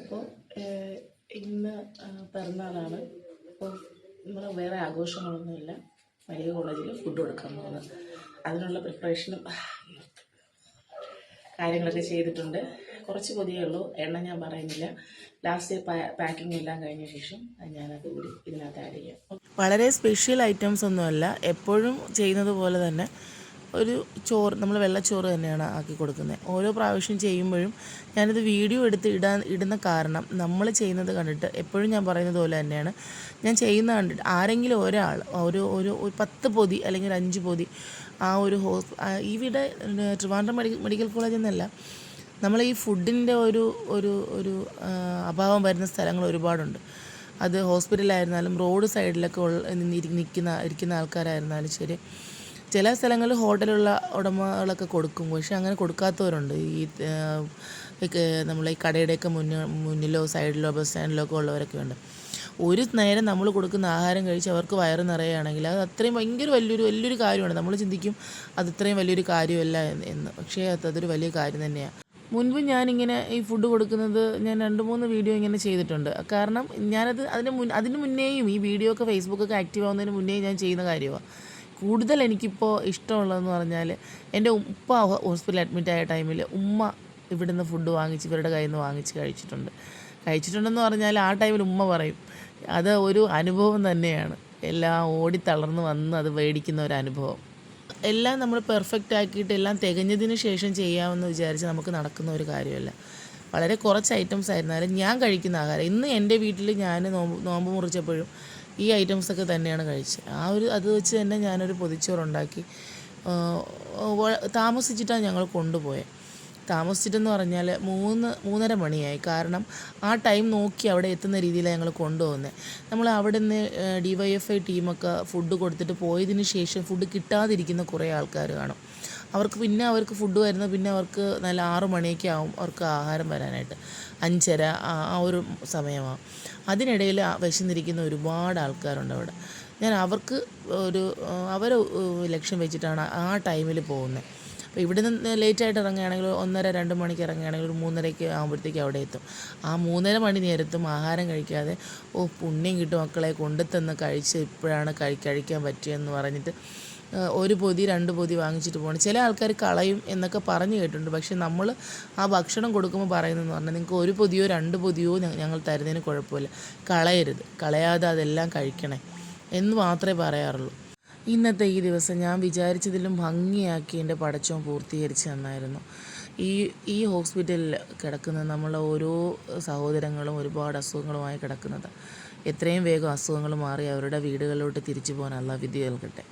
അപ്പോൾ ഇന്ന് പിറന്നാളാണ്. അപ്പോൾ നമ്മൾ വേറെ ആഘോഷങ്ങളൊന്നുമില്ല. വലിയ കോളേജിൽ ഫുഡ് കൊടുക്കാൻ പോകുന്നത്, അതിനുള്ള പ്രിപ്പറേഷനും കാര്യങ്ങളൊക്കെ ചെയ്തിട്ടുണ്ട്. കുറച്ച് പൊതിയേ ഉള്ളൂ, എണ്ണ ഞാൻ പറയുന്നില്ല. ലാസ്റ്റ് പാക്കിംഗ് എല്ലാം കഴിഞ്ഞ ശേഷം ഞാനത് കൂടി ഇതിനകത്ത് ആഡ് ചെയ്യാം. വളരെ സ്പെഷ്യൽ ഐറ്റംസ് ഒന്നുമല്ല, എപ്പോഴും ചെയ്യുന്നത് പോലെ തന്നെ ഒരു ചോറ്, നമ്മൾ വെള്ളച്ചോറ് തന്നെയാണ് ആക്കി കൊടുക്കുന്നത്. ഓരോ പ്രാവശ്യം ചെയ്യുമ്പോഴും ഞാനിത് വീഡിയോ എടുത്ത് ഇടുന്ന കാരണം നമ്മൾ ചെയ്യുന്നത് കണ്ടിട്ട് എപ്പോഴും ഞാൻ പറയുന്നത് പോലെ തന്നെയാണ് ഞാൻ ചെയ്യുന്ന കണ്ടിട്ട് ആരെങ്കിലും ഒരാൾ ഒരു 10 പൊതി അല്ലെങ്കിൽ 5 പൊതി ആ ഒരു ഇവിടെ ട്രിവാൻഡ്രം മെഡിക്കൽ കോളേജ് എന്നല്ല, നമ്മൾ ഈ ഫുഡിൻ്റെ ഒരു അഭാവം വരുന്ന സ്ഥലങ്ങൾ ഒരുപാടുണ്ട്. അത് ഹോസ്പിറ്റലായിരുന്നാലും റോഡ് സൈഡിലൊക്കെ ഇരിക്കുന്ന ആൾക്കാരായിരുന്നാലും ശരി. ചില സ്ഥലങ്ങളിൽ ഹോട്ടലുള്ള ഉടമകളൊക്കെ കൊടുക്കും, പക്ഷെ അങ്ങനെ കൊടുക്കാത്തവരുണ്ട്. നമ്മളെ ഈ കടയുടെയൊക്കെ മുന്നിലോ സൈഡിലോ ബസ് സ്റ്റാൻഡിലോ ഒക്കെ ഉള്ളവരൊക്കെ ഉണ്ട്. ഒരു നേരം നമ്മൾ കൊടുക്കുന്ന ആഹാരം കഴിച്ച് അവർക്ക് വയറ് നിറയുകയാണെങ്കിൽ അത് അത്രയും വലിയൊരു കാര്യമാണ്. നമ്മൾ ചിന്തിക്കും അത് ഇത്രയും വലിയൊരു കാര്യമല്ല എന്ന്, പക്ഷേ അതൊരു വലിയ കാര്യം തന്നെയാണ്. മുൻപ് ഞാനിങ്ങനെ ഈ ഫുഡ് കൊടുക്കുന്നത് ഞാൻ 2-3 വീഡിയോ ഇങ്ങനെ ചെയ്തിട്ടുണ്ട്. കാരണം ഞാനത് അതിന് മുന്നേയും ഈ വീഡിയോ ഒക്കെ ഫേസ്ബുക്കൊക്കെ ആക്റ്റീവ് ആവുന്നതിന് മുന്നേ ഞാൻ ചെയ്യുന്ന കാര്യമാണ്. കൂടുതൽ എനിക്കിപ്പോൾ ഇഷ്ടമുള്ളതെന്ന് പറഞ്ഞാൽ, എൻ്റെ ഉപ്പ ഹോസ്പിറ്റലിൽ അഡ്മിറ്റായ ടൈമിൽ ഉമ്മ ഇവിടുന്ന് ഫുഡ് വാങ്ങിച്ച് ഇവരുടെ കയ്യിൽ നിന്ന് വാങ്ങിച്ച് കഴിച്ചിട്ടുണ്ടെന്ന് പറഞ്ഞാൽ ആ ടൈമിൽ ഉമ്മ പറയും അത് ഒരു അനുഭവം തന്നെയാണ്. എല്ലാം ഓടി തളർന്ന് വന്ന് അത് മേടിക്കുന്ന ഒരു അനുഭവം. എല്ലാം നമ്മൾ പെർഫെക്റ്റ് ആക്കിയിട്ട് എല്ലാം തികഞ്ഞതിന് ശേഷം ചെയ്യാമെന്ന് വിചാരിച്ച് നമുക്ക് നടക്കുന്ന ഒരു കാര്യമല്ല. വളരെ കുറച്ച് ഐറ്റംസ് ആയിരുന്നാലും ഞാൻ കഴിക്കുന്ന ആഹാരം, ഇന്ന് എൻ്റെ വീട്ടിൽ ഞാൻ നോമ്പ് മുറിച്ചപ്പോഴും ഈ ഐറ്റംസൊക്കെ തന്നെയാണ് കഴിച്ചത്. അത് വെച്ച് തന്നെ ഞാനൊരു പൊതിച്ചോറുണ്ടാക്കി. താമസിച്ചിട്ടാണ് ഞങ്ങൾ കൊണ്ടുപോയത്. താമസിച്ചിട്ടെന്ന് പറഞ്ഞാൽ 3-3:30 മണിയായി. കാരണം ആ ടൈം നോക്കി അവിടെ എത്തുന്ന രീതിയിലാണ് ഞങ്ങൾ കൊണ്ടുപോകുന്നത്. നമ്മൾ അവിടെ നിന്ന് DYFI ടീമൊക്കെ ഫുഡ് കൊടുത്തിട്ട് പോയതിന് ശേഷം ഫുഡ് കിട്ടാതിരിക്കുന്ന കുറേ ആൾക്കാർ കാണും. അവർക്ക് ഫുഡ് വരുന്നത് അവർക്ക് നല്ല 6 മണിയൊക്കെ ആവും അവർക്ക് ആഹാരം വരാനായിട്ട്. 5:30 ആ ഒരു സമയമാകും. അതിനിടയിൽ വിശന്നിരിക്കുന്ന ഒരുപാട് ആൾക്കാരുണ്ട് അവിടെ. ഞാൻ അവരെ ലക്ഷ്യം വെച്ചിട്ടാണ് ആ ടൈമിൽ പോകുന്നത്. അപ്പോൾ ഇവിടെ നിന്ന് ലേറ്റായിട്ട് ഇറങ്ങുകയാണെങ്കിൽ 1:30-2 മണിക്ക് ഇറങ്ങുകയാണെങ്കിൽ ഒരു 3:30 ആകുമ്പോഴത്തേക്ക് അവിടെ എത്തും. ആ 3:30 മണി നേരത്തും ആഹാരം കഴിക്കാതെ പുണ്യം കിട്ടും മക്കളെ, കൊണ്ടുതന്ന് കഴിച്ച് ഇപ്പോഴാണ് കഴിക്കാൻ പറ്റിയെന്ന് പറഞ്ഞിട്ട് 1 പൊതി 2 പൊതി വാങ്ങിച്ചിട്ട് പോകണം. ചില ആൾക്കാർ കളയും എന്നൊക്കെ പറഞ്ഞു കേട്ടിട്ടുണ്ട്. പക്ഷെ നമ്മൾ ആ ഭക്ഷണം കൊടുക്കുമ്പോൾ പറയുന്നതെന്ന് പറഞ്ഞാൽ, നിങ്ങൾക്ക് 1 പൊതിയോ 2 പൊതിയോ ഞങ്ങൾ തരുന്നതിന് കുഴപ്പമില്ല, കളയരുത്, കളയാതെ അതെല്ലാം കഴിക്കണേ എന്ന് മാത്രമേ പറയാറുള്ളൂ. ഇന്നത്തെ ഈ ദിവസം ഞാൻ വിചാരിച്ചതിലും ഭംഗിയാക്കി എൻ്റെ പടച്ചോൻ പൂർത്തീകരിച്ച് തന്നായിരുന്നു. ഈ ഹോസ്പിറ്റലിൽ കിടക്കുന്ന നമ്മളെ ഓരോ സഹോദരങ്ങളും ഒരുപാട് അസുഖങ്ങളുമായി കിടക്കുന്നത്, എത്രയും വേഗം അസുഖങ്ങൾ മാറി അവരുടെ വീടുകളിലോട്ട് തിരിച്ചു പോകാൻ അല്ലാഹ് വിധി നൽകട്ടെ.